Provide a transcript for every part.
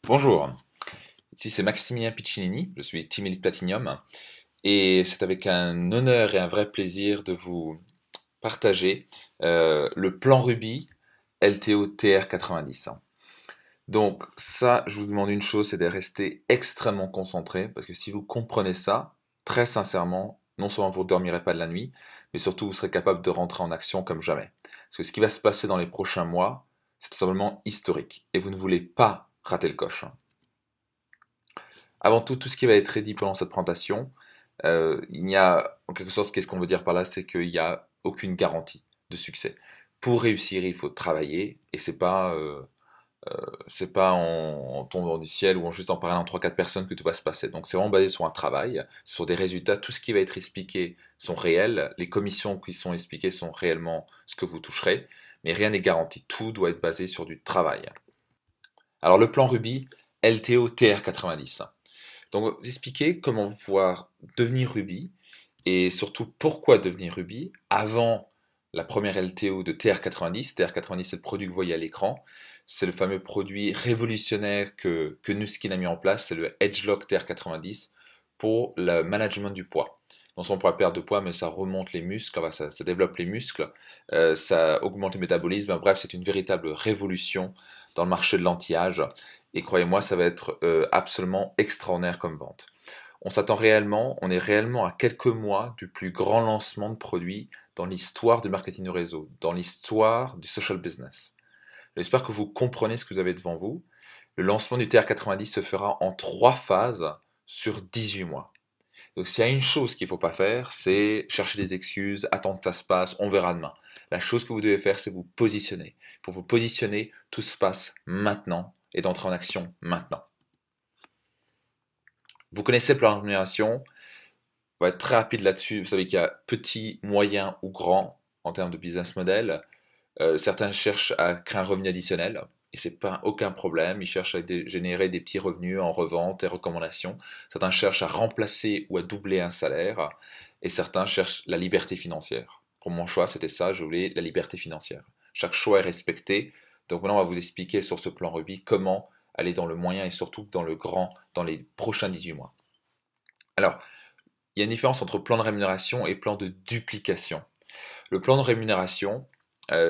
Bonjour, ici c'est Maximilien Piccinini, je suis Team Elite Platinum et c'est avec un honneur et un vrai plaisir de vous partager le plan Ruby LTO TR90. Donc ça, je vous demande une chose, c'est de rester extrêmement concentré parce que si vous comprenez ça, très sincèrement, non seulement vous ne dormirez pas de la nuit, mais surtout vous serez capable de rentrer en action comme jamais. Parce que ce qui va se passer dans les prochains mois, c'est tout simplement historique et vous ne voulez pas rater le coche. Avant tout, tout ce qui va être dit pendant cette présentation, il n'y a, en quelque sorte, qu'est-ce qu'on veut dire par là, c'est qu'il n'y a aucune garantie de succès. Pour réussir, il faut travailler, et c'est pas en tombant du ciel ou en juste en parlant à 3-4 personnes que tout va se passer. Donc c'est vraiment basé sur un travail, sur des résultats. Tout ce qui va être expliqué sont réels, les commissions qui sont expliquées sont réellement ce que vous toucherez, mais rien n'est garanti. Tout doit être basé sur du travail. Alors le plan Ruby, LTO TR90. Donc, vous expliquer comment vous pouvoir devenir Ruby et surtout pourquoi devenir Ruby avant la première LTO de TR90. TR90, c'est le produit que vous voyez à l'écran. C'est le fameux produit révolutionnaire que Nuskin a mis en place. C'est le EdgeLock TR90 pour le management du poids. Non seulement pour la perte de poids, mais ça remonte les muscles, enfin, ça développe les muscles, ça augmente le métabolisme. Bref, c'est une véritable révolution dans le marché de l'anti-âge. Et croyez-moi, ça va être absolument extraordinaire comme vente. On est réellement à quelques mois du plus grand lancement de produits dans l'histoire du marketing de réseau, dans l'histoire du social business. J'espère que vous comprenez ce que vous avez devant vous. Le lancement du TR90 se fera en 3 phases sur 18 mois. Donc s'il y a une chose qu'il ne faut pas faire, c'est chercher des excuses, attendre que ça se passe, on verra demain. La chose que vous devez faire, c'est vous positionner. Pour vous positionner, tout se passe maintenant et d'entrer en action maintenant. Vous connaissez le plan de rémunération, on va être très rapide là-dessus. Vous savez qu'il y a petit, moyen ou grand en termes de business model. Certains cherchent à créer un revenu additionnel et c'est pas aucun problème. Ils cherchent à générer des petits revenus en revente et recommandations. Certains cherchent à remplacer ou à doubler un salaire et certains cherchent la liberté financière. Pour mon choix, c'était ça, je voulais la liberté financière. Chaque choix est respecté. Donc maintenant, on va vous expliquer sur ce plan Ruby comment aller dans le moyen et surtout dans le grand dans les prochains 18 mois. Alors, il y a une différence entre plan de rémunération et plan de duplication. Le plan de rémunération,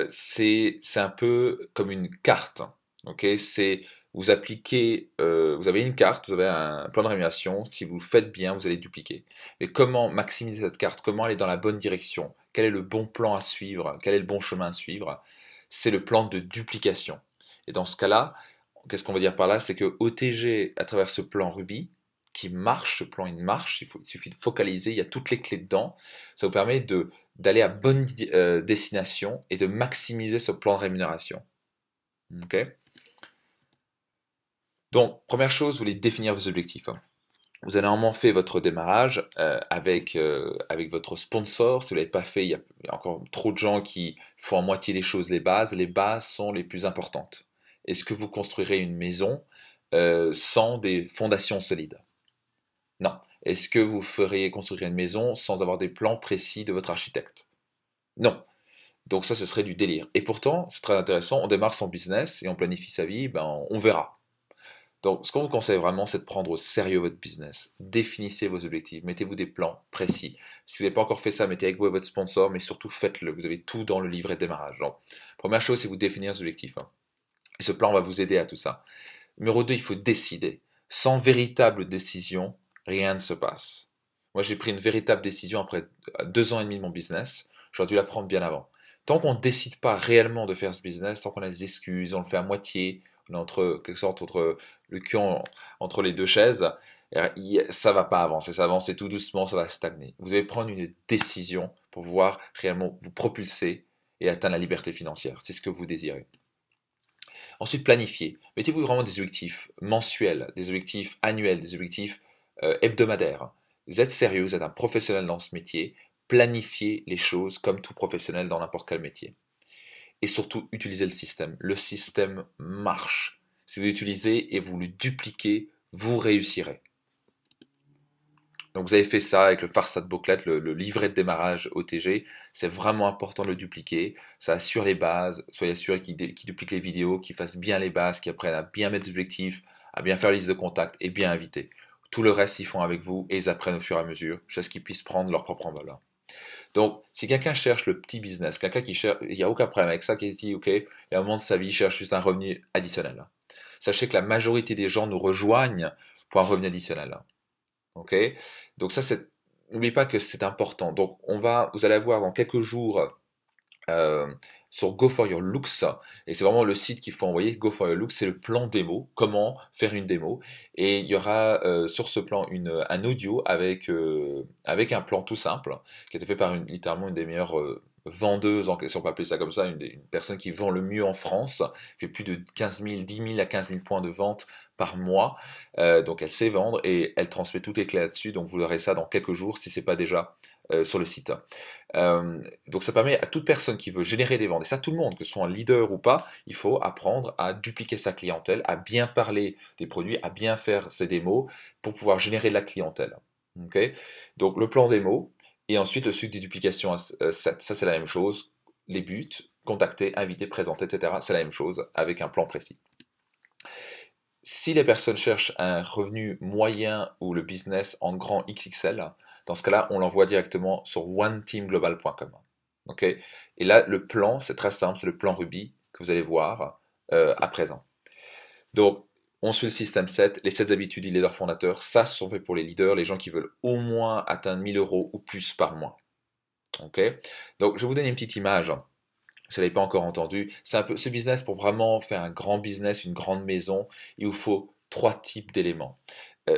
c'est un peu comme une carte. Okay, c'est vous appliquez, vous avez une carte, vous avez un plan de rémunération. Si vous le faites bien, vous allez dupliquer. Mais comment maximiser cette carte? Comment aller dans la bonne direction? Quel est le bon plan à suivre? Quel est le bon chemin à suivre? C'est le plan de duplication. Et dans ce cas-là, qu'est-ce qu'on va dire par là? C'est que OTG, à travers ce plan Ruby, qui marche, ce plan il marche, il suffit de focaliser, il y a toutes les clés dedans, ça vous permet d'aller à bonne destination et de maximiser ce plan de rémunération. Okay, donc, première chose, vous voulez définir vos objectifs. Vous avez normalement fait votre démarrage avec votre sponsor. Si vous ne l'avez pas fait, il y a encore trop de gens qui font à moitié les choses, les bases. Les bases sont les plus importantes. Est-ce que vous construirez une maison sans des fondations solides? Non. Est-ce que vous ferez construire une maison sans avoir des plans précis de votre architecte? Non. Donc ça, ce serait du délire. Et pourtant, c'est très intéressant, on démarre son business et on planifie sa vie, ben, on verra. Donc ce qu'on vous conseille vraiment, c'est de prendre au sérieux votre business. Définissez vos objectifs, mettez-vous des plans précis. Si vous n'avez pas encore fait ça, mettez avec vous votre sponsor, mais surtout faites-le. Vous avez tout dans le livret de démarrage. Donc, première chose, c'est vous définir vos objectifs. Et ce plan va vous aider à tout ça. Numéro 2, il faut décider. Sans véritable décision, rien ne se passe. Moi, j'ai pris une véritable décision après 2 ans et demi de mon business. J'aurais dû la prendre bien avant. Tant qu'on ne décide pas réellement de faire ce business, tant qu'on a des excuses, on le fait à moitié, on est quelque sorte entre le cul entre les deux chaises, ça va pas avancer, ça va avancer tout doucement, ça va stagner. Vous devez prendre une décision pour pouvoir réellement vous propulser et atteindre la liberté financière. C'est ce que vous désirez. Ensuite, planifiez. Mettez-vous vraiment des objectifs mensuels, des objectifs annuels, des objectifs hebdomadaires. Vous êtes sérieux, vous êtes un professionnel dans ce métier. Planifiez les choses comme tout professionnel dans n'importe quel métier. Et surtout, utilisez le système. Le système marche. Si vous l'utilisez et vous le dupliquez, vous réussirez. Donc vous avez fait ça avec le Farsad Booklet, le livret de démarrage OTG. C'est vraiment important de le dupliquer. Ça assure les bases. Soyez assuré qu'il duplique les vidéos, qu'il fasse bien les bases, qu'il apprenne à bien mettre des objectifs, à bien faire liste de contacts et bien inviter. Tout le reste, ils font avec vous et ils apprennent au fur et à mesure jusqu'à ce qu'ils puissent prendre leur propre envol. Donc, si quelqu'un cherche le petit business, quelqu'un qui cherche, il n'y a aucun problème avec ça, qui se dit, OK, et à un moment de sa vie, il cherche juste un revenu additionnel. Sachez que la majorité des gens nous rejoignent pour un revenu additionnel. OK? Donc ça, n'oubliez pas que c'est important. Donc, vous allez avoir dans quelques jours euh, sur Go for Your Looks, et c'est vraiment le site qu'il faut envoyer. Go for Your Looks, c'est le plan démo, comment faire une démo, et il y aura sur ce plan un audio avec un plan tout simple qui a été fait par littéralement une des meilleures vendeuses, si on peut appeler ça comme ça, une personne qui vend le mieux en France, fait plus de 15 000, 10 000 à 15 000 points de vente par mois. Donc elle sait vendre et elle transmet toutes les clés là-dessus, donc vous aurez ça dans quelques jours si c'est pas déjà sur le site. Donc ça permet à toute personne qui veut générer des ventes, et ça tout le monde, que ce soit un leader ou pas, il faut apprendre à dupliquer sa clientèle, à bien parler des produits, à bien faire ses démos pour pouvoir générer de la clientèle. Okay, donc le plan démo, et ensuite le suite des duplications, ça c'est la même chose, les buts, contacter, inviter, présenter, etc. C'est la même chose avec un plan précis. Si les personnes cherchent un revenu moyen ou le business en grand XXL, dans ce cas-là, on l'envoie directement sur oneteamglobal.com. Okay, et là, le plan, c'est très simple, c'est le plan Ruby que vous allez voir à présent. Donc, on suit le système 7, les 7 habitudes du leader fondateur. Ça, ce sont faits pour les leaders, les gens qui veulent au moins atteindre 1000 euros ou plus par mois. Okay, donc, je vais vous donner une petite image. Vous ne l'avez pas encore entendu. C'est un peu ce business, pour vraiment faire un grand business, une grande maison, il vous faut 3 types d'éléments.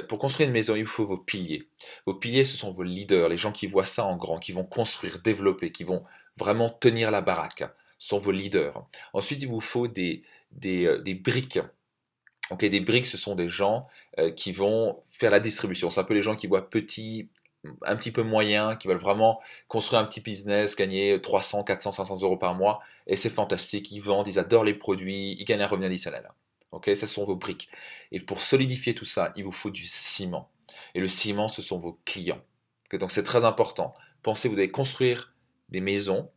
Pour construire une maison, il vous faut vos piliers. Vos piliers, ce sont vos leaders, les gens qui voient ça en grand, qui vont construire, développer, qui vont vraiment tenir la baraque. Ce sont vos leaders. Ensuite, il vous faut des briques. Okay, des briques, ce sont des gens qui vont faire la distribution. C'est un peu les gens qui voient petit, un petit peu moyen, qui veulent vraiment construire un petit business, gagner 300, 400, 500 euros par mois, et c'est fantastique, ils vendent, ils adorent les produits, ils gagnent un revenu additionnel. Ok, ça, ce sont vos briques. Et pour solidifier tout ça, il vous faut du ciment. Et le ciment, ce sont vos clients. Okay, donc c'est très important. Pensez, vous devez construire des maisons,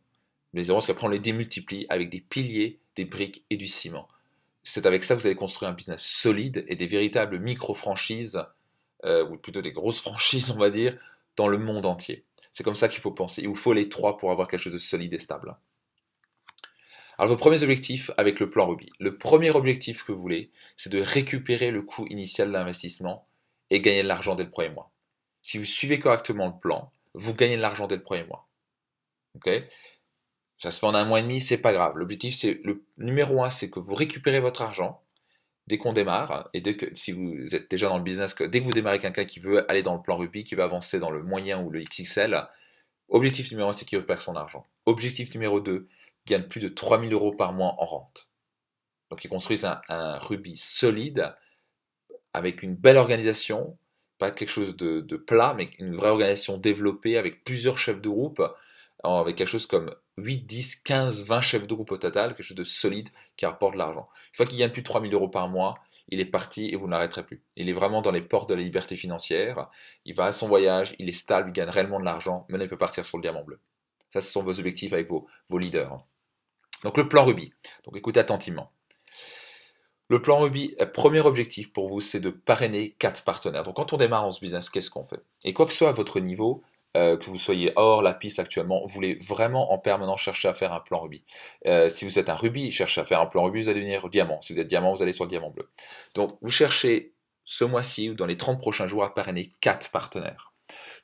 parce qu'après on les démultiplie avec des piliers, des briques et du ciment. C'est avec ça que vous allez construire un business solide et des véritables micro-franchises, ou plutôt des grosses franchises, on va dire, dans le monde entier. C'est comme ça qu'il faut penser. Il vous faut les 3 pour avoir quelque chose de solide et stable. Alors, vos premiers objectifs avec le plan Ruby. Le premier objectif que vous voulez, c'est de récupérer le coût initial d'investissement et gagner de l'argent dès le premier mois. Si vous suivez correctement le plan, vous gagnez de l'argent dès le premier mois. Okay, ça se fait en 1 mois et demi, c'est pas grave. L'objectif, c'est le numéro 1, c'est que vous récupérez votre argent dès qu'on démarre, et si vous êtes déjà dans le business, dès que vous démarrez quelqu'un qui veut aller dans le plan Ruby, qui veut avancer dans le moyen ou le XXL, objectif numéro 1, c'est qu'il récupère son argent. Objectif numéro 2, gagne plus de 3000 euros par mois en rente. Donc ils construisent un Ruby solide, avec une belle organisation, pas quelque chose de plat, mais une vraie organisation développée avec plusieurs chefs de groupe, avec quelque chose comme 8, 10, 15, 20 chefs de groupe au total, quelque chose de solide qui rapporte de l'argent. Une fois qu'il gagne plus de 3000 euros par mois, il est parti et vous ne l'arrêterez plus. Il est vraiment dans les portes de la liberté financière, il va à son voyage, il est stable, il gagne réellement de l'argent, maintenant il peut partir sur le diamant bleu. Ça, ce sont vos objectifs avec vos leaders. Donc le plan Ruby, donc écoutez attentivement. Le plan Ruby, premier objectif pour vous, c'est de parrainer 4 partenaires. Donc quand on démarre en ce business, qu'est-ce qu'on fait? Et quoi que ce soit à votre niveau, que vous soyez hors la piste actuellement, vous voulez vraiment en permanence chercher à faire un plan Ruby. Si vous êtes un Ruby, cherchez à faire un plan Ruby, vous allez devenir diamant. Si vous êtes diamant, vous allez sur le diamant bleu. Donc vous cherchez ce mois-ci ou dans les 30 prochains jours à parrainer 4 partenaires.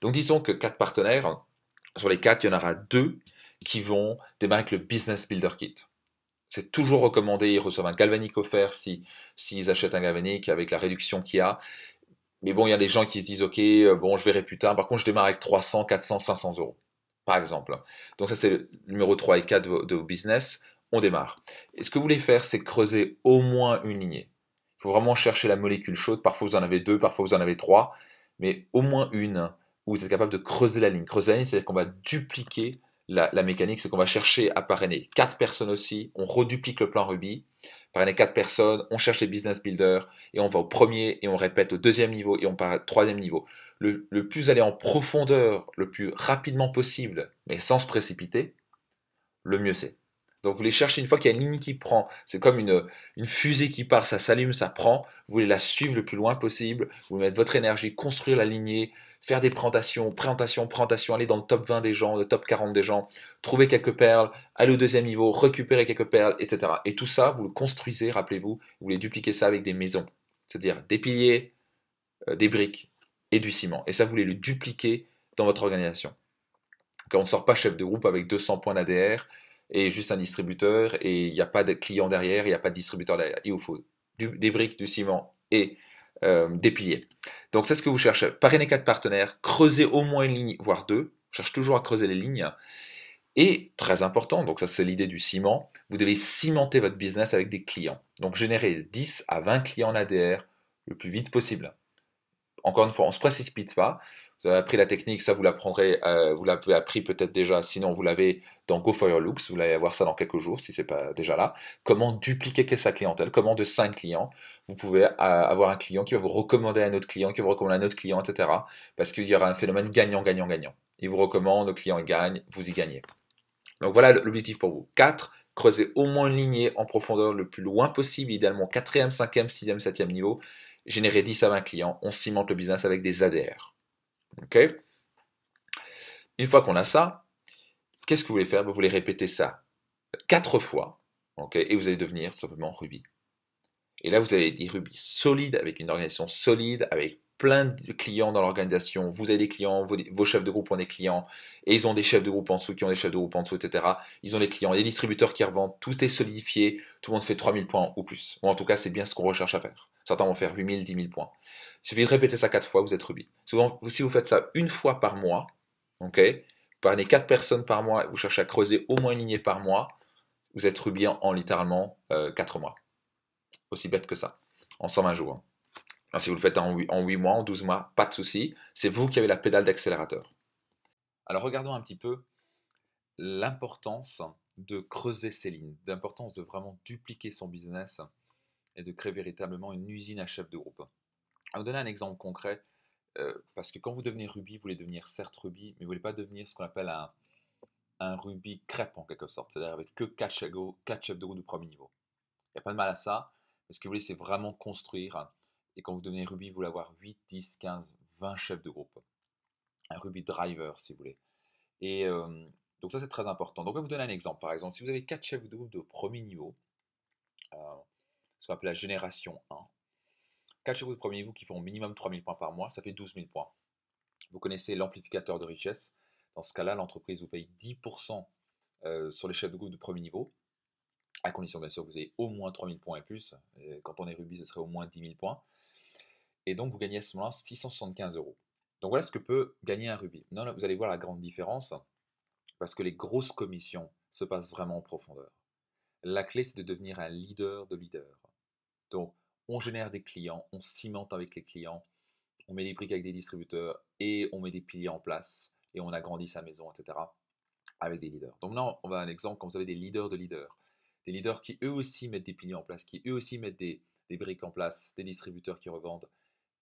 Donc disons que 4 partenaires, sur les 4, il y en aura 2 qui vont démarrer avec le Business Builder Kit. C'est toujours recommandé, ils reçoivent un galvanique offert s'ils achètent un galvanique avec la réduction qu'il y a. Mais bon, il y a des gens qui se disent, ok, bon, je verrai plus tard. Par contre, je démarre avec 300, 400, 500 euros, par exemple. Donc ça, c'est le numéro 3 et 4 de vos business. On démarre. Et ce que vous voulez faire, c'est creuser au moins une lignée. Il faut vraiment chercher la molécule chaude. Parfois, vous en avez 2, parfois, vous en avez 3. Mais au moins une où vous êtes capable de creuser la ligne. Creuser la ligne, c'est-à-dire qu'on va dupliquer la mécanique, c'est qu'on va chercher à parrainer 4 personnes aussi. On reduplique le plan Ruby. Parrainer 4 personnes, on cherche les business builders, et on va au premier, et on répète au deuxième niveau, et on part au troisième niveau. Le plus aller en profondeur, le plus rapidement possible, mais sans se précipiter, le mieux c'est. Donc vous voulez chercher une fois qu'il y a une ligne qui prend, c'est comme une fusée qui part, ça s'allume, ça prend, vous voulez la suivre le plus loin possible, vous mettez votre énergie, construire la lignée, faire des présentations, aller dans le top 20 des gens, le top 40 des gens, trouver quelques perles, aller au deuxième niveau, récupérer quelques perles, etc. Et tout ça, vous le construisez, rappelez-vous, vous voulez dupliquer ça avec des maisons, c'est-à-dire des piliers, des briques et du ciment. Et ça, vous voulez le dupliquer dans votre organisation. Quand on ne sort pas chef de groupe avec 200 points d'ADR et juste un distributeur et il n'y a pas de client derrière, il n'y a pas de distributeur derrière. Il vous faut des briques, du ciment et des piliers. Donc c'est ce que vous cherchez. Parrainer 4 partenaires, creuser au moins une ligne, voire deux. Je cherche toujours à creuser les lignes. Et très important, donc ça c'est l'idée du ciment, vous devez cimenter votre business avec des clients. Donc générer 10 à 20 clients en ADR le plus vite possible. Encore une fois, on ne se précipite pas. Vous avez appris la technique, ça vous l'apprendrez, vous l'avez appris peut-être déjà, sinon vous l'avez dans Go for Your Looks, vous allez avoir ça dans quelques jours si ce n'est pas déjà là. Comment dupliquer sa clientèle, comment de 5 clients, vous pouvez avoir un client qui va vous recommander à un autre client, qui va vous recommander à un autre client, etc. Parce qu'il y aura un phénomène gagnant-gagnant-gagnant. Il vous recommande, le client il gagne, vous y gagnez. Donc voilà l'objectif pour vous. 4, creusez au moins une lignée en profondeur le plus loin possible, idéalement 4e, 5e, 6e, 7e niveau. Générer 10 à 20 clients, on cimente le business avec des ADR. Okay, une fois qu'on a ça, qu'est-ce que vous voulez faire? Vous voulez répéter ça 4 fois, okay, et vous allez devenir tout simplement Ruby. Et là, vous avez des Ruby solides, avec une organisation solide, avec plein de clients dans l'organisation. Vous avez des clients, vos chefs de groupe ont des clients, et ils ont des chefs de groupe en dessous qui ont des chefs de groupe en dessous, etc. Ils ont des clients, des distributeurs qui revendent, tout est solidifié, tout le monde fait 3000 points ou plus. Ou en tout cas, c'est bien ce qu'on recherche à faire. Certains vont faire 8000, 10 000 points. Il suffit de répéter ça 4 fois, vous êtes Ruby. Souvent, si vous faites ça une fois par mois, ok, vous parlez 4 personnes par mois, vous cherchez à creuser au moins une lignée par mois, vous êtes Ruby en littéralement 4 mois. Aussi bête que ça, en 120 jours. Alors, si vous le faites en 8 mois, en 12 mois, pas de souci, c'est vous qui avez la pédale d'accélérateur. Alors regardons un petit peu l'importance de creuser ces lignes, l'importance de vraiment dupliquer son business et de créer véritablement une usine à chef de groupe. Je vais vous donner un exemple concret, parce que quand vous devenez Ruby, vous voulez devenir certes Ruby, mais vous ne voulez pas devenir ce qu'on appelle un Ruby crêpe en quelque sorte, c'est-à-dire avec que 4 chefs de groupe de premier niveau. Il n'y a pas de mal à ça, mais ce que vous voulez, c'est vraiment construire. Et quand vous devenez Ruby, vous voulez avoir 8, 10, 15, 20 chefs de groupe. Un Ruby driver, si vous voulez. Et donc ça, c'est très important. Donc, je vais vous donner un exemple. Par exemple, si vous avez 4 chefs de groupe de premier niveau, euh, ce qu'on appelle la génération 1, 4 chefs de groupe de premier niveau qui font au minimum 3000 points par mois, ça fait 12 000 points. Vous connaissez l'amplificateur de richesse. Dans ce cas-là, l'entreprise vous paye 10% sur les chefs de groupe de premier niveau, à condition bien sûr que vous ayez au moins 3000 points et plus. Et quand on est Ruby, ce serait au moins 10 000 points. Et donc, vous gagnez à ce moment-là 675 euros. Donc, voilà ce que peut gagner un Ruby. Non, là, vous allez voir la grande différence, parce que les grosses commissions se passent vraiment en profondeur. La clé, c'est de devenir un leader de leader. Donc, on génère des clients, on cimente avec les clients, on met des briques avec des distributeurs et on met des piliers en place et on agrandit sa maison, etc. avec des leaders. Donc là, on va à un exemple quand vous avez des leaders de leaders. Des leaders qui eux aussi mettent des piliers en place, qui eux aussi mettent des briques en place, des distributeurs qui revendent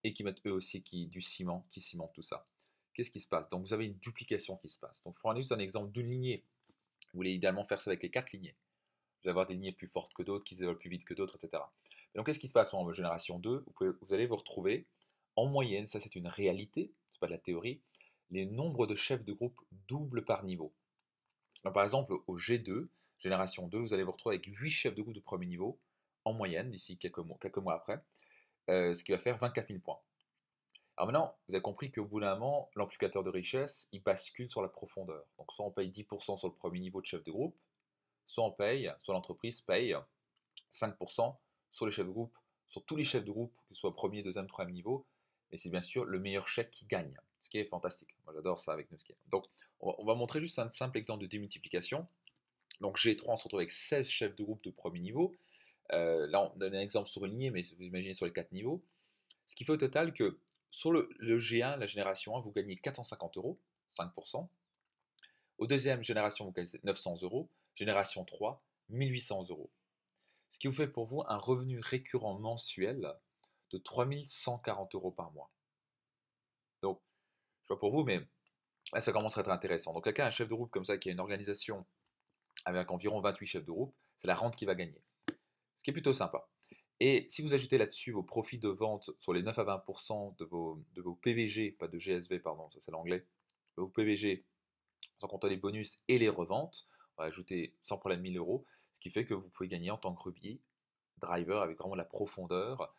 et qui mettent eux aussi du ciment, qui cimentent tout ça. Qu'est-ce qui se passe? Donc vous avez une duplication qui se passe. Donc je prends juste un exemple d'une lignée. Vous voulez idéalement faire ça avec les 4 lignées. Vous allez avoir des lignées plus fortes que d'autres, qui se développent plus vite que d'autres, etc. Et donc qu'est-ce qui se passe en génération 2? Vous allez vous retrouver en moyenne, ça c'est une réalité, c'est pas de la théorie, les nombres de chefs de groupe doublent par niveau. Alors, par exemple, au G2, génération 2, vous allez vous retrouver avec 8 chefs de groupe de premier niveau, en moyenne, d'ici quelques mois après, ce qui va faire 24 000 points. Alors maintenant, vous avez compris qu'au bout d'un moment, l'amplificateur de richesse, il bascule sur la profondeur. Donc soit on paye 10% sur le premier niveau de chef de groupe, soit l'entreprise paye 5% sur les chefs de groupe, sur tous les chefs de groupe, que ce soit premier, deuxième, troisième niveau, et c'est bien sûr le meilleur chèque qui gagne, ce qui est fantastique. Moi j'adore ça avec Nuskin. Donc on va montrer juste un simple exemple de démultiplication. Donc G3, on se retrouve avec 16 chefs de groupe de premier niveau. Là, on donne un exemple sur une lignée, mais vous imaginez sur les 4 niveaux. Ce qui fait au total que sur le G1, la génération 1, vous gagnez 450 euros, 5%. Au deuxième génération, vous gagnez 900 euros. Génération 3, 1800 euros. Ce qui vous fait pour vous un revenu récurrent mensuel de 3140 euros par mois. Donc, je vois pour vous, mais là, ça commence à être intéressant. Donc, quelqu'un, un chef de groupe comme ça, qui a une organisation avec environ 28 chefs de groupe, c'est la rente qui va gagner. Ce qui est plutôt sympa. Et si vous ajoutez là-dessus vos profits de vente sur les 9 à 20% de vos PVG, pas de GSV, pardon, ça c'est l'anglais, vos PVG, sans compter les bonus et les reventes, on va ajouter sans problème 1000 euros, ce qui fait que vous pouvez gagner en tant que Ruby driver avec vraiment de la profondeur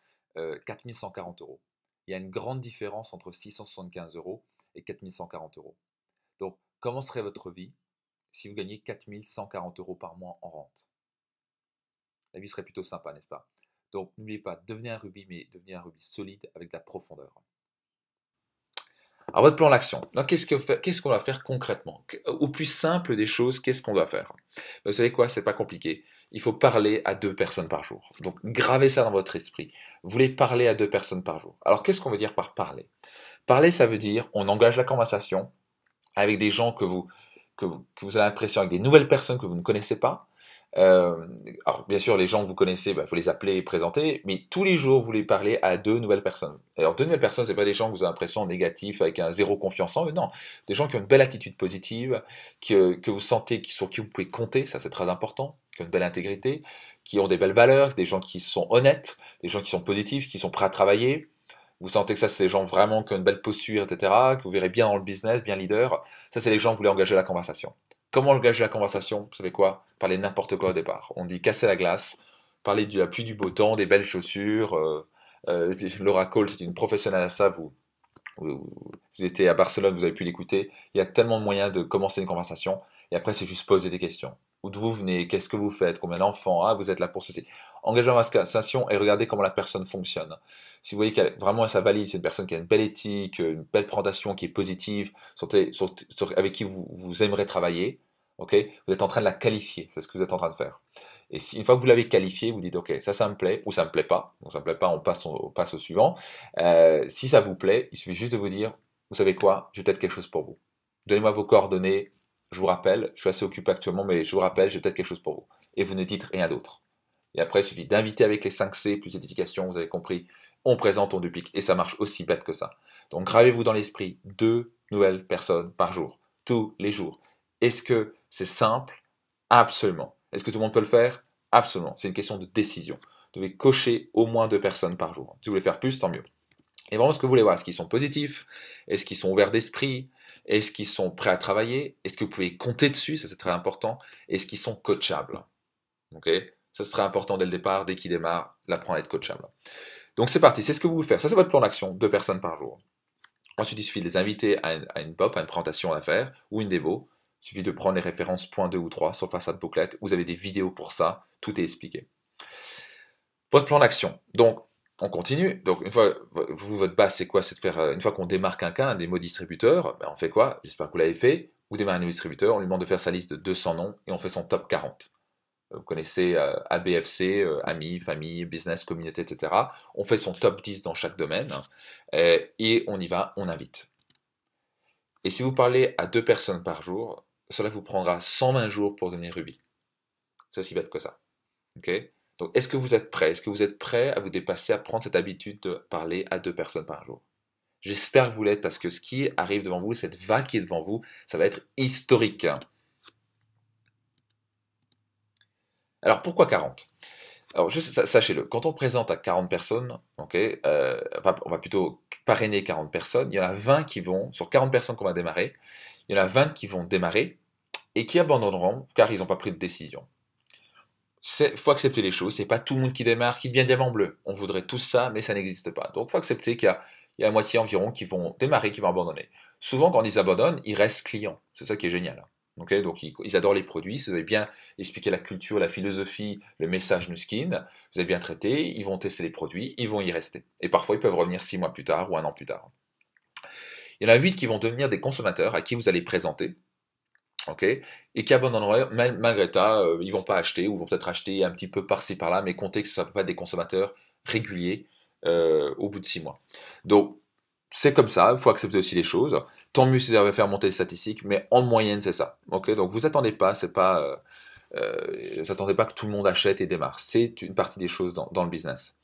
4140 euros. Il y a une grande différence entre 675 euros et 4140 euros. Donc, comment serait votre vie si vous gagnez 4140 euros par mois en rente? La vie serait plutôt sympa, n'est-ce pas? Donc, n'oubliez pas, devenez un Ruby, mais devenez un Ruby solide avec de la profondeur. Alors, votre plan d'action. Qu'est-ce qu'on va faire concrètement? Au plus simple des choses, qu'est-ce qu'on doit faire? Vous savez quoi? C'est pas compliqué. Il faut parler à 2 personnes par jour. Donc, gravez ça dans votre esprit. Vous voulez parler à 2 personnes par jour. Alors, qu'est-ce qu'on veut dire par parler? Parler, ça veut dire, on engage la conversation avec des gens que vous avez l'impression, avec des nouvelles personnes que vous ne connaissez pas. Alors, bien sûr, les gens que vous connaissez, il faut les appeler et présenter, mais tous les jours, vous voulez parler à 2 nouvelles personnes. Alors, 2 nouvelles personnes, c'est pas des gens que vous avez l'impression négatifs, avec un zéro confiance en eux, non. Des gens qui ont une belle attitude positive, que vous sentez, sur qui vous pouvez compter, ça c'est très important, qui ont une belle intégrité, qui ont des belles valeurs, des gens qui sont honnêtes, des gens qui sont positifs, qui sont prêts à travailler. Vous sentez que ça, c'est des gens vraiment qui ont une belle posture, etc., que vous verrez bien dans le business, bien leader. Ça, c'est les gens que vous voulez engager la conversation. Comment engager la conversation? Vous savez quoi? Parler n'importe quoi au départ. On dit casser la glace, parler de la pluie du beau temps, des belles chaussures. Laura Cole, c'est une professionnelle à ça. Si vous étiez à Barcelone, vous avez pu l'écouter. Il y a tellement de moyens de commencer une conversation. Et après, c'est juste poser des questions. D'où vous venez? Qu'est-ce que vous faites? Combien d'enfants? Ah, vous êtes là pour ceci. Engagez la conversation et regardez comment la personne fonctionne. Si vous voyez qu'elle vraiment ça valide, c'est une personne qui a une belle éthique, une belle présentation, qui est positive, avec qui vous aimerez travailler, ok? Vous êtes en train de la qualifier. C'est ce que vous êtes en train de faire. Et si, une fois que vous l'avez qualifié, vous dites ok, ça me plaît, ou ça me plaît pas. Donc ça me plaît pas, on passe au suivant. Si ça vous plaît, il suffit juste de vous dire, vous savez quoi, j'ai peut-être quelque chose pour vous. Donnez-moi vos coordonnées, je vous rappelle, je suis assez occupé actuellement, mais je vous rappelle, j'ai peut-être quelque chose pour vous. Et vous ne dites rien d'autre. Et après, il suffit d'inviter avec les 5 C plus édification, vous avez compris, on présente, on duplique, et ça marche aussi bête que ça. Donc gravez-vous dans l'esprit 2 nouvelles personnes par jour, tous les jours. Est-ce que c'est simple? Absolument. Est-ce que tout le monde peut le faire? Absolument. C'est une question de décision. Vous devez cocher au moins 2 personnes par jour. Si vous voulez faire plus, tant mieux. Et vraiment, ce que vous voulez voir, est-ce qu'ils sont positifs? Est-ce qu'ils sont ouverts d'esprit? Est-ce qu'ils sont prêts à travailler? Est-ce que vous pouvez compter dessus? Ça, c'est très important. Est-ce qu'ils sont coachables? Ok? Ça, c'est très important dès le départ, dès qu'ils démarrent, l'apprendre à être coachable. Donc, c'est parti. C'est ce que vous voulez faire. Ça, c'est votre plan d'action. 2 personnes par jour. Ensuite, il suffit de les inviter à une POP, à une présentation à faire, ou une démo. Il suffit de prendre les références point 2 ou 3 sur façade booklet. Vous avez des vidéos pour ça. Tout est expliqué. Votre plan d'action. Donc, on continue. Donc, une fois, votre base, c'est quoi? C'est de faire, une fois qu'on démarre quelqu'un, un démo distributeur, on fait quoi? J'espère que vous l'avez fait. Vous démarrez un nouveau distributeur, on lui demande de faire sa liste de 200 noms et on fait son top 40. Vous connaissez ABFC, amis, famille, business, communauté, etc. On fait son top 10 dans chaque domaine et on y va, on invite. Et si vous parlez à 2 personnes par jour, cela vous prendra 120 jours pour devenir Ruby. C'est aussi bête que ça. Ok? Donc, est-ce que vous êtes prêt? Est-ce que vous êtes prêt à vous dépasser, à prendre cette habitude de parler à 2 personnes par jour? J'espère que vous l'êtes parce que ce qui arrive devant vous, cette vague qui est devant vous, ça va être historique. Alors, pourquoi 40? Alors, juste sachez-le, quand on présente à 40 personnes, okay, on va plutôt parrainer 40 personnes, il y en a 20 qui vont, sur 40 personnes qu'on va démarrer, il y en a 20 qui vont démarrer et qui abandonneront car ils n'ont pas pris de décision. Il faut accepter les choses, c'est pas tout le monde qui démarre, qui devient diamant bleu. On voudrait tout ça, mais ça n'existe pas. Donc il faut accepter qu'il y a la moitié environ qui vont démarrer, qui vont abandonner. Souvent, quand ils abandonnent, ils restent clients. C'est ça qui est génial. Okay, donc ils adorent les produits, si vous avez bien expliqué la culture, la philosophie, le message Nuskin, vous avez bien traité, ils vont tester les produits, ils vont y rester. Et parfois, ils peuvent revenir 6 mois plus tard ou 1 an plus tard. Il y en a 8 qui vont devenir des consommateurs à qui vous allez présenter, okay, et qui abandonneraient malgré ça, ils vont pas acheter, ou vont peut-être acheter un petit peu par-ci par-là, mais comptez que ça ne peut pas être des consommateurs réguliers au bout de 6 mois. Donc, c'est comme ça, il faut accepter aussi les choses. Tant mieux si vous avez faire monter les statistiques, mais en moyenne, c'est ça. Okay, donc, vous attendez pas, attendez pas que tout le monde achète et démarre. C'est une partie des choses dans le business.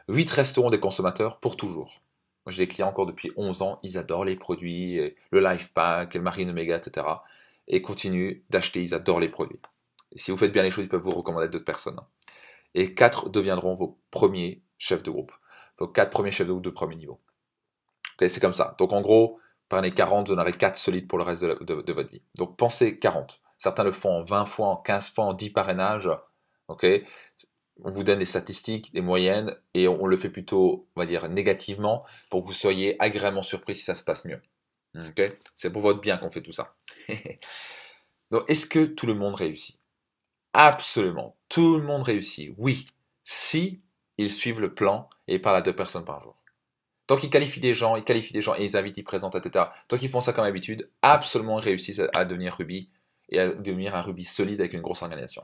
8 resteront des consommateurs pour toujours. Moi, j'ai des clients encore depuis 11 ans, ils adorent les produits, le Life Pack, le Marine Omega, etc. Et continuent d'acheter, ils adorent les produits. Et si vous faites bien les choses, ils peuvent vous recommander d'autres personnes. Et 4 deviendront vos premiers chefs de groupe. Vos 4 premiers chefs de groupe de premier niveau. Okay, c'est comme ça. Donc en gros, parmi les 40, vous en aurez 4 solides pour le reste de votre vie. Donc pensez 40. Certains le font en 20 fois, en 15 fois, en 10 parrainages. Okay, on vous donne des statistiques, des moyennes, et on le fait plutôt, on va dire, négativement, pour que vous soyez agréablement surpris si ça se passe mieux. Okay, c'est pour votre bien qu'on fait tout ça. Donc est-ce que tout le monde réussit? Absolument. Tout le monde réussit. Oui. Si ils suivent le plan et parlent à 2 personnes par jour. Tant qu'ils qualifient des gens, et ils invitent, ils présentent, etc. Tant qu'ils font ça comme habitude, absolument ils réussissent à devenir Ruby et à devenir un Ruby solide avec une grosse organisation.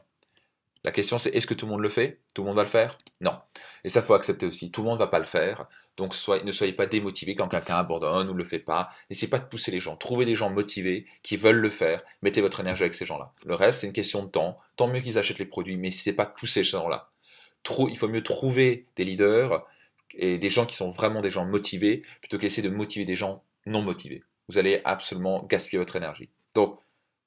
La question c'est, est-ce que tout le monde le fait? Tout le monde va le faire? Non. Et ça, faut accepter aussi. Tout le monde ne va pas le faire. Donc ne soyez pas démotivés quand quelqu'un abandonne ou ne le fait pas. N'essayez pas de pousser les gens. Trouvez des gens motivés qui veulent le faire. Mettez votre énergie avec ces gens-là. Le reste, c'est une question de temps. Tant mieux qu'ils achètent les produits, mais n'essayez pas de pousser ces gens-là. Il faut mieux trouver des leaders et des gens qui sont vraiment des gens motivés plutôt qu'essayer de motiver des gens non motivés. Vous allez absolument gaspiller votre énergie. Donc,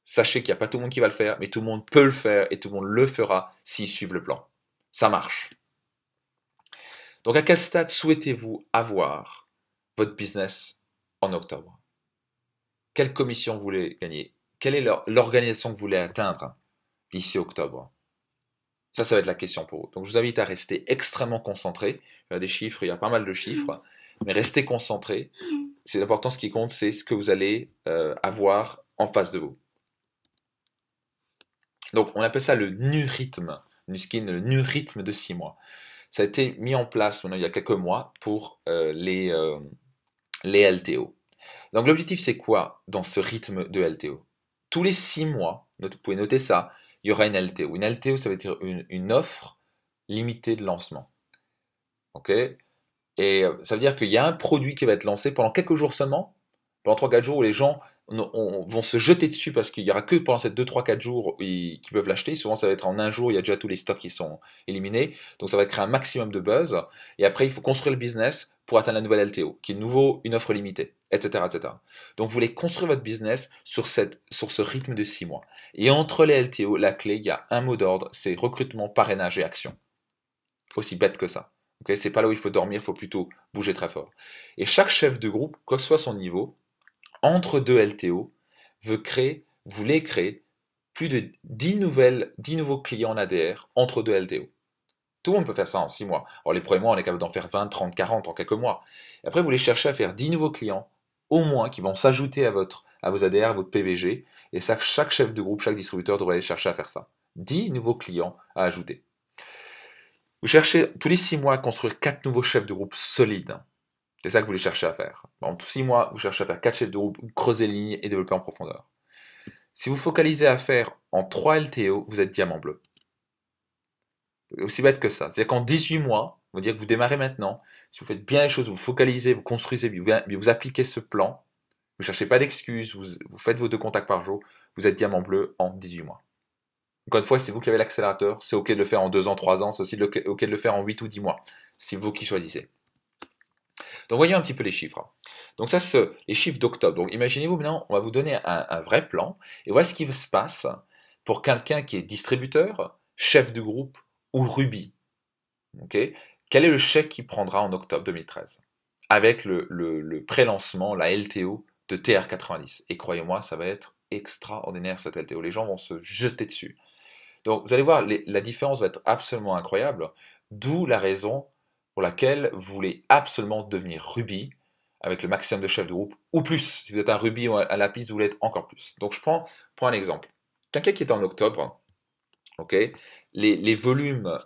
sachez qu'il n'y a pas tout le monde qui va le faire, mais tout le monde peut le faire et tout le monde le fera s'ils suivent le plan. Ça marche. Donc, à quel stade souhaitez-vous avoir votre business en octobre? Quelle commission vous voulez gagner? Quelle est l'organisation que vous voulez atteindre d'ici octobre? Ça va être la question pour vous. Donc, je vous invite à rester extrêmement concentré. Il y a des chiffres, il y a pas mal de chiffres, mais restez concentré. C'est important, ce qui compte, c'est ce que vous allez avoir en face de vous. Donc, on appelle ça le nu-rythme, Nuskin, le nu-rythme de 6 mois. Ça a été mis en place maintenant il y a quelques mois pour les LTO. Donc, l'objectif, c'est quoi dans ce rythme de LTO? Tous les 6 mois, vous pouvez noter ça, il y aura une LTO. Une LTO, ça veut dire une offre limitée de lancement. Ok? Et ça veut dire qu'il y a un produit qui va être lancé pendant quelques jours seulement, pendant 3-4 jours où les gens vont se jeter dessus parce qu'il n'y aura que pendant ces 2-3-4 jours qui peuvent l'acheter. Souvent, ça va être en un jour, il y a déjà tous les stocks qui sont éliminés. Donc, ça va créer un maximum de buzz. Et après, il faut construire le business pour atteindre la nouvelle LTO, qui est de nouveau une offre limitée, etc., etc. Donc, vous voulez construire votre business sur ce rythme de 6 mois. Et entre les LTO, la clé, il y a un mot d'ordre, c'est recrutement, parrainage et action. Aussi bête que ça. Okay, c'est pas là où il faut dormir, il faut plutôt bouger très fort. Et chaque chef de groupe, quoi que soit son niveau, entre deux LTO, voulait créer plus de 10 nouveaux clients en ADR entre deux LTO. Tout le monde peut faire ça en 6 mois. Alors les premiers mois, on est capable d'en faire 20, 30, 40 en quelques mois. Et après, vous voulez chercher à faire 10 nouveaux clients, au moins, qui vont s'ajouter à vos ADR, à votre PVG. Et ça, chaque chef de groupe, chaque distributeur devrait aller chercher à faire ça. 10 nouveaux clients à ajouter. Vous cherchez tous les 6 mois à construire 4 nouveaux chefs de groupe solides. C'est ça que vous voulez chercher à faire. En tous 6 mois, vous cherchez à faire 4 chefs de groupe, creuser les lignes et développer en profondeur. Si vous focalisez à faire en 3 LTO, vous êtes diamant bleu. Aussi bête que ça. C'est-à-dire qu'en 18 mois, on va dire que vous démarrez maintenant, si vous faites bien les choses, vous focalisez, vous construisez, vous appliquez ce plan, vous ne cherchez pas d'excuses, vous faites vos 2 contacts par jour, vous êtes diamant bleu en 18 mois. Encore une fois, c'est vous qui avez l'accélérateur, c'est ok de le faire en 2 ans, 3 ans, c'est aussi ok de le faire en 8 ou 10 mois. C'est vous qui choisissez. Donc voyons un petit peu les chiffres. Donc ça, c'est les chiffres d'octobre. Donc imaginez-vous maintenant, on va vous donner un vrai plan, et voilà ce qui se passe pour quelqu'un qui est distributeur, chef de groupe ou Ruby. Okay, quel est le chèque qu'il prendra en octobre 2013 avec le pré-lancement, la LTO de TR90. Et croyez-moi, ça va être extraordinaire cette LTO. Les gens vont se jeter dessus. Donc vous allez voir, la différence va être absolument incroyable, d'où la raison pour laquelle vous voulez absolument devenir Ruby avec le maximum de chefs de groupe, ou plus. Si vous êtes un Ruby ou un Lapis, vous voulez être encore plus. Donc je prends un exemple. Quelqu'un qui est en octobre, ok, les volumes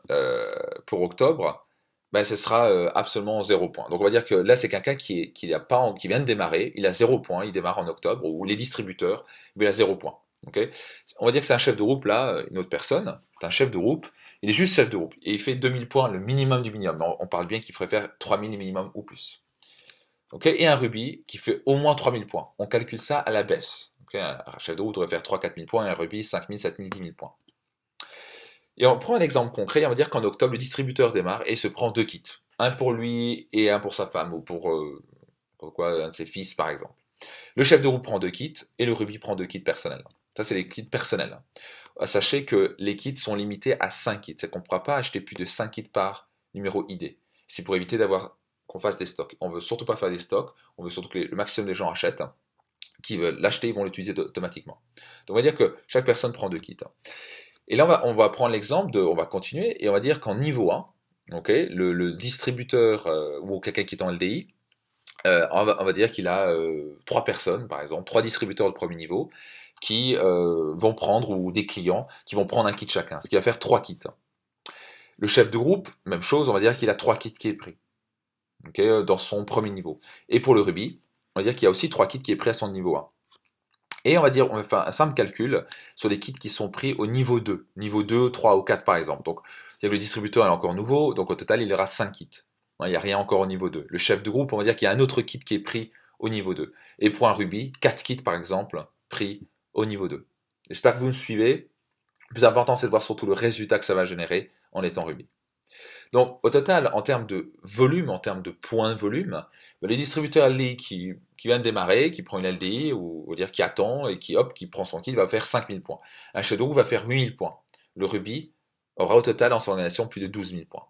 pour octobre, ben, ce sera absolument 0 point. Donc on va dire que là c'est quelqu'un qui vient de démarrer, il a 0 point, il démarre en octobre, ou les distributeurs, mais il a 0 point. Okay, on va dire que c'est un chef de groupe là, une autre personne, c'est un chef de groupe, il est juste chef de groupe, et il fait 2000 points, le minimum du minimum. On parle bien qu'il ferait faire 3000 minimum ou plus. Okay, et un Ruby qui fait au moins 3000 points. On calcule ça à la baisse. Okay, un chef de groupe devrait faire 3-4 000 points, et un Ruby 5000, 7000, 10 000 points. Et on prend un exemple concret, on va dire qu'en octobre, le distributeur démarre et se prend 2 kits. Un pour lui et un pour sa femme, ou pour un de ses fils par exemple. Le chef de groupe prend 2 kits et le Ruby prend 2 kits personnels. Ça, c'est les kits personnels. Sachez que les kits sont limités à 5 kits. C'est qu'on ne pourra pas acheter plus de 5 kits par numéro ID. C'est pour éviter qu'on fasse des stocks. On ne veut surtout pas faire des stocks. On veut surtout que le maximum des gens achètent. Qui veulent l'acheter, ils vont l'utiliser automatiquement. Donc on va dire que chaque personne prend 2 kits. Et là, on va prendre l'exemple on va continuer, et on va dire qu'en niveau 1, okay, le distributeur ou quelqu'un qui est en LDI, on va dire qu'il a 3 personnes, par exemple, 3 distributeurs de premier niveau, qui vont prendre, ou des clients, qui vont prendre un kit chacun, ce qui va faire 3 kits. Le chef de groupe, même chose, on va dire qu'il a 3 kits qui est pris, okay, dans son premier niveau. Et pour le Ruby, on va dire qu'il y a aussi 3 kits qui est pris à son niveau 1. Et on va faire un simple calcul sur les kits qui sont pris au niveau 2, 3 ou 4 par exemple. Donc, le distributeur est encore nouveau, donc au total, il aura 5 kits. Il n'y a rien encore au niveau 2. Le chef de groupe, on va dire qu'il y a un autre kit qui est pris au niveau 2. Et pour un Ruby, 4 kits par exemple, pris au niveau 2. J'espère que vous me suivez. Le plus important, c'est de voir surtout le résultat que ça va générer en étant Ruby. Donc, au total, en termes de volume, en termes de points de volume, le distributeur LDI qui vient de démarrer, qui prend une LDI, ou on va dire qui attend et qui prend son kit, va faire 5000 points. Un Shadow va faire 8000 points. Le Ruby aura au total en son organisation plus de 12 000 points.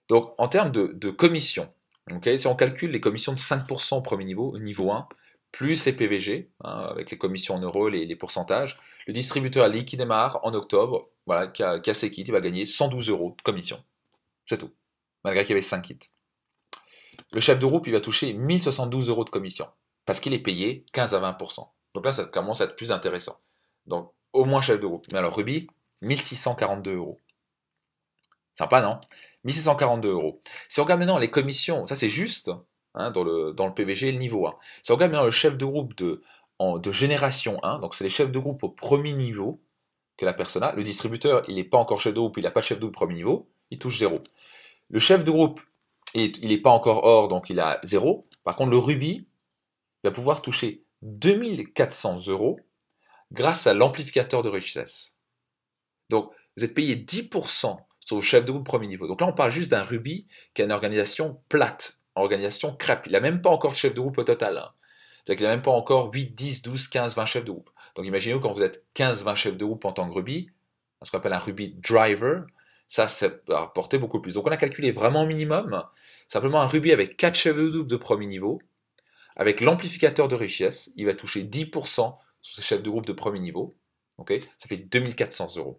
Donc, en termes de commission, okay, si on calcule les commissions de 5% au premier niveau, au niveau 1, plus les PVG, avec les commissions en euros, les pourcentages, le distributeur LDI qui démarre en octobre, voilà, qui a ses kits, il va gagner 112 € de commission. C'est tout. Malgré qu'il y avait 5 kits. Le chef de groupe, il va toucher 1072 € de commission. Parce qu'il est payé 15 à 20%. Donc là, ça commence à être plus intéressant. Donc, au moins chef de groupe. Mais alors, Ruby, 1642 €. Sympa, non? 1642 €. Si on regarde maintenant les commissions, ça c'est juste, dans le PVG, le niveau 1. Si on regarde maintenant le chef de groupe de génération 1, donc c'est les chefs de groupe au premier niveau que la personne a. Le distributeur, il n'est pas encore chef de groupe, il n'a pas de chef de groupe premier niveau, il touche 0. Le chef de groupe, il n'est pas encore hors, donc il a 0. Par contre, le Ruby va pouvoir toucher 2400 € grâce à l'amplificateur de richesse. Donc, vous êtes payé 10% sur le chef de groupe premier niveau. Donc là, on parle juste d'un Ruby qui a une organisation plate, une organisation crêpe. Il n'a même pas encore de chef de groupe au total. C'est-à-dire qu'il n'a même pas encore 8, 10, 12, 15, 20 chefs de groupe. Donc imaginez quand vous êtes 15, 20 chefs de groupe en tant que Ruby, ce qu'on appelle un Ruby driver, ça va rapporter beaucoup plus. Donc on a calculé vraiment au minimum, simplement un Ruby avec 4 chefs de groupe de premier niveau, avec l'amplificateur de richesse, il va toucher 10% sur ce chef de groupe de premier niveau. Okay, ça fait 2400 €.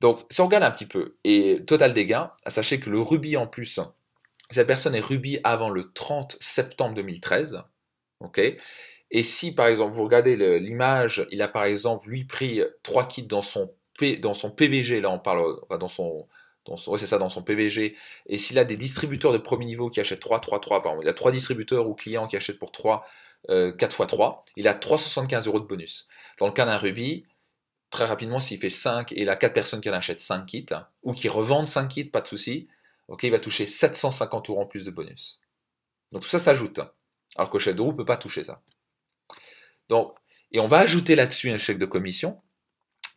Donc, si on regarde un petit peu, et total des gains, sachez que le Ruby en plus, si la personne est Ruby avant le 30 septembre 2013, ok, et si par exemple vous regardez l'image, il a par exemple lui pris 3 kits dans son PVG, là on parle c'est ça, dans son PVG, et s'il a des distributeurs de premier niveau qui achètent 3, par exemple, il a 3 distributeurs ou clients qui achètent pour 4 x 3, il a 375 € de bonus. Dans le cas d'un Ruby, très rapidement, s'il fait 5 et il a 4 personnes qui en achètent 5 kits, ou qui revendent 5 kits, pas de souci, okay, il va toucher 750 € en plus de bonus. Donc tout ça s'ajoute, alors que le chef de groupe ne peut pas toucher ça. Donc, et on va ajouter là-dessus un chèque de commission,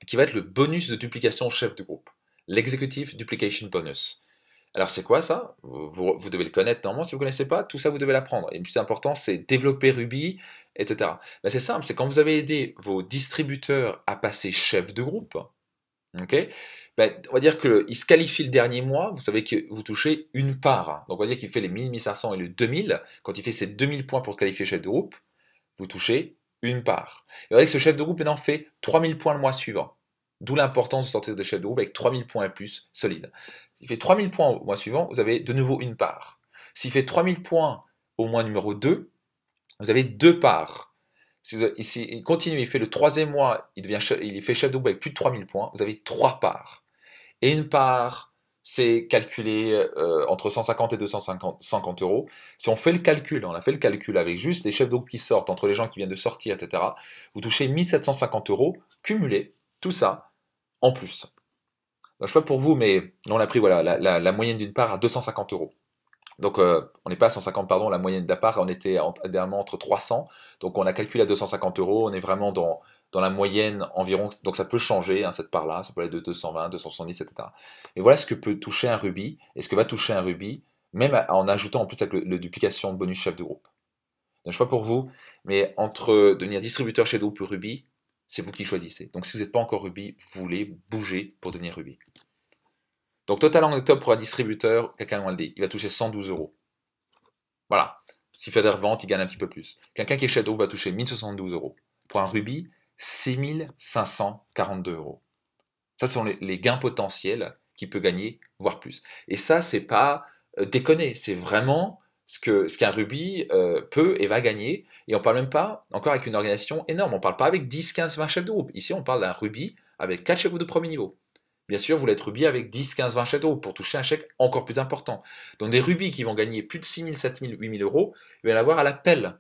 qui va être le bonus de duplication chef de groupe, l'Executive Duplication Bonus. Alors c'est quoi ça? Vous devez le connaître normalement, si vous ne connaissez pas, tout ça vous devez l'apprendre. Et le plus important, c'est développer Ruby, etc. Ben, c'est simple, c'est quand vous avez aidé vos distributeurs à passer chef de groupe, okay, ben, on va dire qu'il se qualifie le dernier mois, vous savez que vous touchez une part. Donc on va dire qu'il fait les 1000, 1500 et le 2000, quand il fait ses 2000 points pour qualifier chef de groupe, vous touchez une part. Et vous voyez que ce chef de groupe maintenant fait 3000 points le mois suivant. D'où l'importance de sortir de chef de groupe avec 3000 points et plus solide. S'il fait 3000 points au mois suivant, vous avez de nouveau une part. S'il fait 3000 points au mois numéro 2, vous avez 2 parts. S'il continue, il fait le troisième mois, il fait chef de groupe avec plus de 3000 points, vous avez 3 parts. Et une part, c'est calculé entre 150 et 250 €. Si on fait le calcul, on a fait le calcul avec juste les chefs de groupe qui sortent, entre les gens qui viennent de sortir, etc., vous touchez 1750 € cumulés, tout ça, en plus. Donc, je sais pas pour vous, mais on a pris voilà, la moyenne d'une part à 250 €. Donc on n'est pas à 150, pardon, la moyenne de la part, on était idéalement entre 300. Donc on a calculé à 250 €, on est vraiment dans la moyenne environ, donc ça peut changer, cette part-là, ça peut aller de 220, 270, etc. Et voilà ce que peut toucher un Ruby, et ce que va toucher un Ruby, même en ajoutant en plus avec le duplication de bonus chef de groupe. je ne sais pas pour vous, mais entre devenir distributeur Shadow ou Ruby, c'est vous qui choisissez. Donc si vous n'êtes pas encore Ruby, vous voulez bouger pour devenir Ruby. Donc total en octobre pour un distributeur, quelqu'un m'a dit, il va toucher 112 euros. Voilà. S'il fait des reventes, il gagne un petit peu plus. Quelqu'un qui est Shadow va toucher 1072 euros. Pour un Ruby, 6542 euros. Ça sont les gains potentiels qu'il peut gagner, voire plus. Et ça, c'est pas déconner, c'est vraiment ce qu'un Ruby peut et va gagner. Et on parle même pas encore avec une organisation énorme. On parle pas avec 10, 15, 20 chefs de groupe. Ici, on parle d'un Ruby avec 4 chefs de groupe de premier niveau. Bien sûr, vous voulez être Ruby avec 10, 15, 20 chefs de groupe pour toucher un chèque encore plus important. Donc des Ruby qui vont gagner plus de 6 000, 7 000, 8 000 euros, il va y en avoir à l'appel.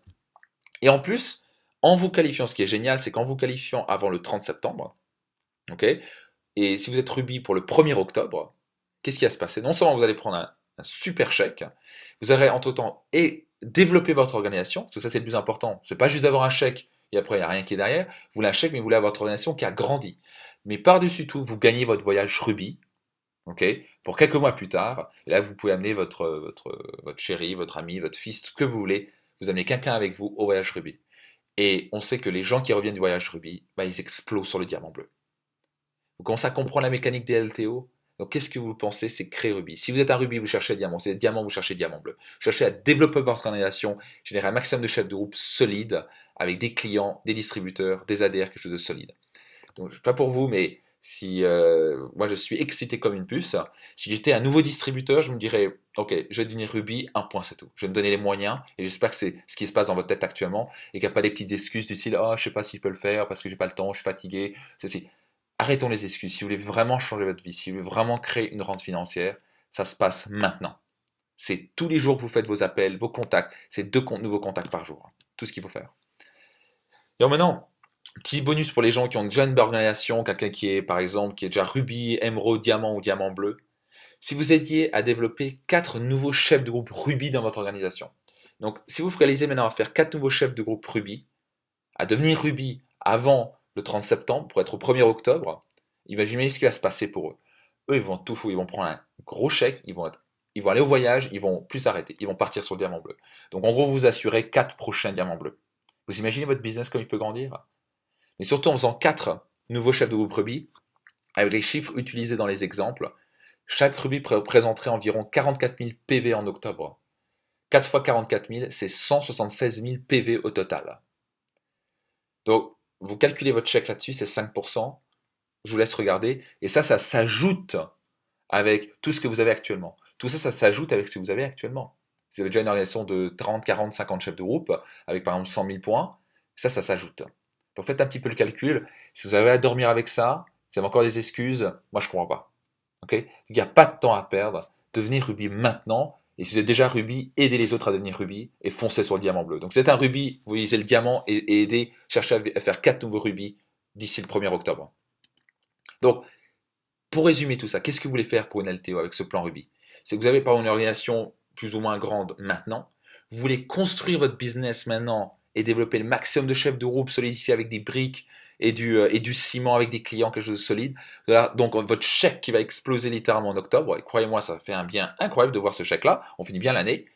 Et en plus, en vous qualifiant, ce qui est génial, c'est qu'en vous qualifiant avant le 30 septembre, ok, et si vous êtes Ruby pour le 1er octobre, qu'est-ce qui va se passer? Non seulement vous allez prendre un super chèque, vous aurez entre-temps et développer votre organisation, parce que ça c'est le plus important. C'est pas juste d'avoir un chèque et après il n'y a rien qui est derrière. Vous voulez un chèque, mais vous voulez avoir votre organisation qui a grandi. Mais par-dessus tout, vous gagnez votre voyage Ruby, ok, pour quelques mois plus tard. Et là, vous pouvez amener votre chéri, votre ami, votre fils, ce que vous voulez. Vous amenez quelqu'un avec vous au voyage Ruby. Et on sait que les gens qui reviennent du voyage Ruby, bah, ils explosent sur le diamant bleu. Vous commencez à comprendre la mécanique des LTO. Donc, qu'est-ce que vous pensez? C'est créer Ruby. Si vous êtes un Ruby, vous cherchez diamant. Si vous êtes diamant, vous cherchez diamant bleu. Vous cherchez à développer votre organisation, générer un maximum de chefs de groupe solides, avec des clients, des distributeurs, des ADR, quelque chose de solide. Donc, pas pour vous, mais si moi je suis excité comme une puce, si j'étais un nouveau distributeur, je me dirais, ok, je vais devenir Ruby, un point c'est tout. Je vais me donner les moyens, et j'espère que c'est ce qui se passe dans votre tête actuellement, et qu'il n'y a pas des petites excuses du style, oh, je sais pas si je peux le faire, parce que j'ai pas le temps, je suis fatigué, ceci. Arrêtons les excuses. Si vous voulez vraiment changer votre vie, si vous voulez vraiment créer une rente financière, ça se passe maintenant. C'est tous les jours que vous faites vos appels, vos contacts, c'est 2 nouveaux contacts par jour. Tout ce qu'il faut faire. Et alors maintenant, petit bonus pour les gens qui ont déjà une organisation, quelqu'un qui est par exemple qui est déjà Ruby, Emerald, Diamant ou Diamant bleu. Si vous aidiez à développer 4 nouveaux chefs de groupe Ruby dans votre organisation. Donc si vous réalisez maintenant à faire 4 nouveaux chefs de groupe Ruby, à devenir Ruby avant le 30 septembre pour être au 1er octobre, imaginez ce qui va se passer pour eux. Eux, ils vont tout foutre, ils vont prendre un gros chèque, ils vont aller au voyage, ils vont plus s'arrêter, ils vont partir sur le diamant bleu. Donc en gros, vous assurez 4 prochains diamants bleus. Vous imaginez votre business comme il peut grandir? Mais surtout en faisant 4 nouveaux chefs de groupe Ruby, avec les chiffres utilisés dans les exemples, chaque Ruby représenterait environ 44 000 PV en octobre. 4 fois 44 000, c'est 176 000 PV au total. Donc, vous calculez votre chèque là-dessus, c'est 5%. Je vous laisse regarder. Et ça s'ajoute avec tout ce que vous avez actuellement. Tout ça, ça s'ajoute avec ce que vous avez actuellement. Si vous avez déjà une organisation de 30, 40, 50 chefs de groupe, avec par exemple 100 000 points, ça s'ajoute. Donc faites un petit peu le calcul. Si vous avez à dormir avec ça, si vous avez encore des excuses, moi je ne comprends pas. Okay, il n'y a pas de temps à perdre. Devenez Ruby maintenant. Et si vous êtes déjà Ruby, aidez les autres à devenir Ruby et foncez sur le diamant bleu. Donc si vous êtes un Ruby, vous visez le diamant et aidez, cherchez à faire 4 nouveaux Ruby d'ici le 1er octobre. Donc, pour résumer tout ça, qu'est-ce que vous voulez faire pour une LTO avec ce plan Ruby? C'est que vous avez par exemple une organisation plus ou moins grande maintenant. Vous voulez construire votre business maintenant et développer le maximum de chefs de groupe solidifiés avec des briques et du ciment avec des clients, quelque chose de solide. Donc votre chèque qui va exploser littéralement en octobre, et croyez-moi, ça fait un bien incroyable de voir ce chèque-là, on finit bien l'année.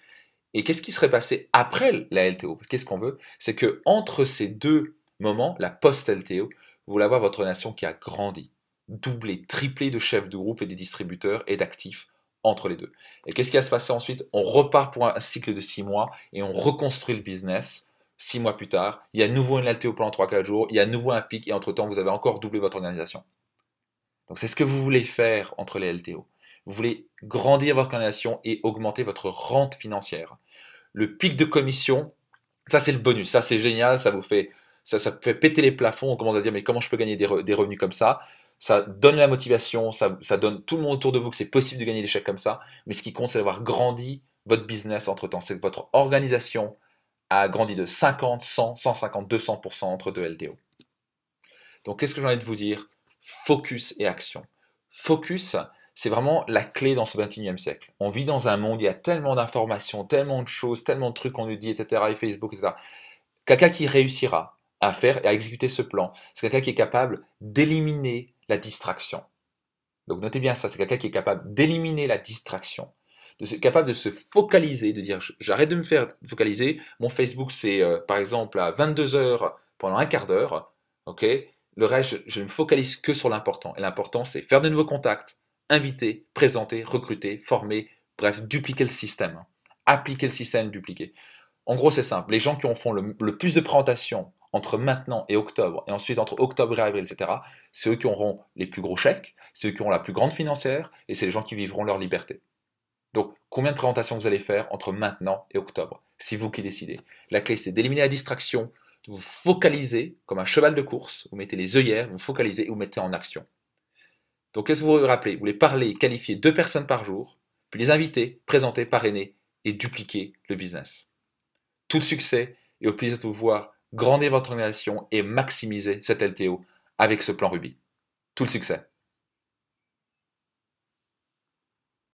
Et qu'est-ce qui serait passé après la LTO? Qu'est-ce qu'on veut? C'est que entre ces deux moments, la post-LTO, vous voulez avoir votre relation qui a grandi, doublé, triplé de chefs de groupe et de distributeurs et d'actifs entre les deux. Et qu'est-ce qui va se passer ensuite? On repart pour un cycle de 6 mois et on reconstruit le business. 6 mois plus tard, il y a à nouveau une LTO pendant 3-4 jours, il y a à nouveau un pic et entre-temps, vous avez encore doublé votre organisation. Donc c'est ce que vous voulez faire entre les LTO. Vous voulez grandir votre organisation et augmenter votre rente financière. Le pic de commission, ça c'est le bonus, ça c'est génial, ça fait péter les plafonds, on commence à dire mais comment je peux gagner des revenus comme ça? Ça donne la motivation, ça donne tout le monde autour de vous que c'est possible de gagner des chèques comme ça, mais ce qui compte c'est d'avoir grandi votre business entre-temps, c'est que votre organisation a grandi de 50, 100, 150, 200% entre deux LTO. Donc qu'est-ce que j'ai envie de vous dire? Focus et action. Focus, c'est vraiment la clé dans ce 21e siècle. On vit dans un monde, il y a tellement d'informations, tellement de choses, tellement de trucs qu'on nous dit, etc., et Facebook, etc. Quelqu'un qui réussira à faire et à exécuter ce plan, c'est quelqu'un qui est capable d'éliminer la distraction. Donc notez bien ça, c'est quelqu'un qui est capable d'éliminer la distraction, capable de se focaliser, de dire j'arrête de me faire focaliser, mon Facebook c'est par exemple à 22 heures pendant un quart d'heure, ok, le reste je ne me focalise que sur l'important. Et l'important c'est faire de nouveaux contacts, inviter, présenter, recruter, former, bref, dupliquer le système. Appliquer le système, dupliquer. En gros c'est simple, les gens qui en font le plus de présentations entre maintenant et octobre, et ensuite entre octobre et avril, etc., c'est eux qui auront les plus gros chèques, c'est eux qui auront la plus grande financière, et c'est les gens qui vivront leur liberté. Donc, combien de présentations vous allez faire entre maintenant et octobre? C'est vous qui décidez. La clé, c'est d'éliminer la distraction, de vous focaliser comme un cheval de course. Vous mettez les œillères, vous focalisez et vous mettez en action. Donc, qu'est-ce que vous vous rappelez? Vous voulez parler, qualifier 2 personnes par jour, puis les inviter, présenter, parrainer et dupliquer le business. Tout le succès et au plaisir de vous voir grandir votre organisation et maximiser cette LTO avec ce plan Ruby. Tout le succès!